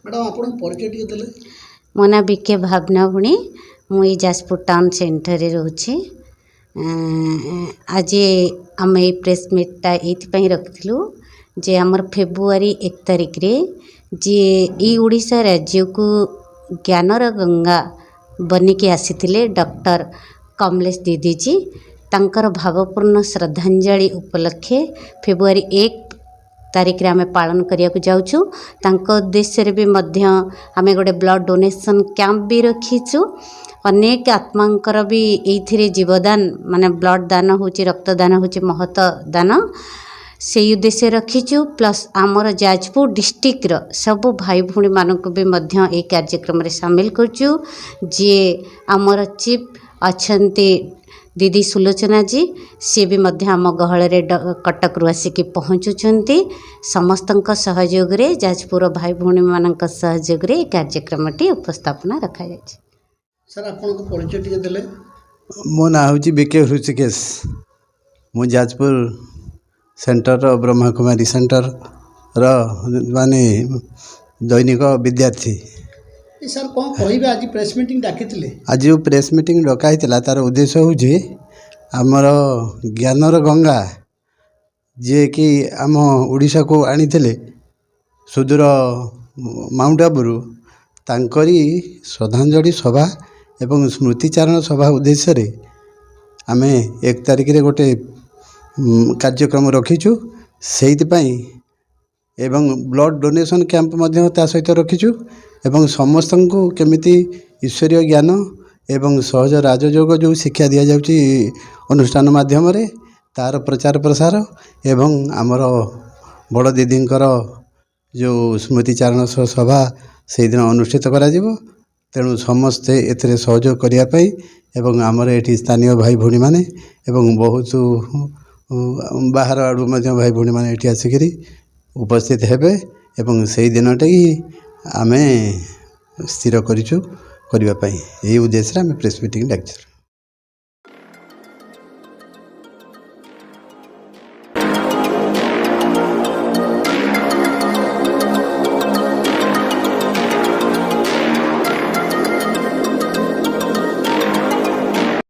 Madam आपण परिचय टिके देले। मो ना बीके भावना भुणी मुई जाजपुर टाउन सेंटर रे रोचे। आज आम ये प्रेस मीटा ये रखिलु जे आमर फेब्रुआरी 1 तारिख रे जे ई ओडिशा राज्य को ज्ञानर गंगा बनिकी आसीथिले डॉक्टर कमलेश दीदी जी तांकर भावपूर्ण श्रद्धांजलि उपलक्षे फेब्रुआरी 1 तारिख रे आमे पालन करिया को जाउछु। तांको उद्देश्य रे भी मध्य आमे गोटे ब्लड डोनेशन कैंप भी रखीछु। अनेक आत्मांकर भी एथिरे जीवदान माने ब्लड दान होची रक्तदान होची महत दान से उद्देश्य रखीछु। प्लस आमर जाजपुर डिस्ट्रिक्ट रो सब भाई भूणी मानक भी मध्य ए कार्यक्रम रे शामिल करछु। जे आमर चीफ अछंती दीदी सुलोचना जी सी भी मध्य आम गहल रे कटक रु आसिक पहुँचुंट। समस्त सहयोग रे जाजपुर भाई भूणी मानक सहयोग रे कार्यक्रम टी उपस्थापना रखा जाय। सर आपण को परिचय टिके देले। मो ना हूँ बीके ऋषिकेश मु जाजपुर सेंटर ब्रह्मा कुमारी सेंटर माने दैनिक विद्यार्थी। सर कौन कहबे आज प्रेस मीटिंग डाकिथिले। आज जो प्रेस मीटिंग डकाई तार उद्देश्य हूँ आमर ज्ञानर गंगा जे कि आम ओडिशा को आनी सुदूर माउंट आबू तांकरी श्रद्धांजलि सभा एवं स्मृतिचारण सभा उद्देश्य रे आमे 1 तारिख रे गोटे कार्यक्रम रखीचु। सेइतपाई एवं ब्लड डोनेशन कैंप मध्य ता सहित रखीचु एवं समस्त को केमिति ईश्वरीय ज्ञान एवं सहज राजयोग जो शिक्षा दि जाउची अनुष्ठान माध्यम रे तार प्रचार प्रसार एवं आमर बड़ दीदींकर जो स्मृतिचारण सभा से दिन अनुष्ठित करा जिवो। तेणु समस्ते एथिरे सहयोग करिया पई एवं आमर एठी स्थानीय भाई भूणी माने एवं बहुत बाहर आड़ू मध्य भाई भूणी माने एठी आसिकरी उपस्थित हेबे एवं सेही दिनटे आमे स्थिर करिछु करबा पई एही उद्देश्य रे आमे प्रेस मीटिंग डाकिछु।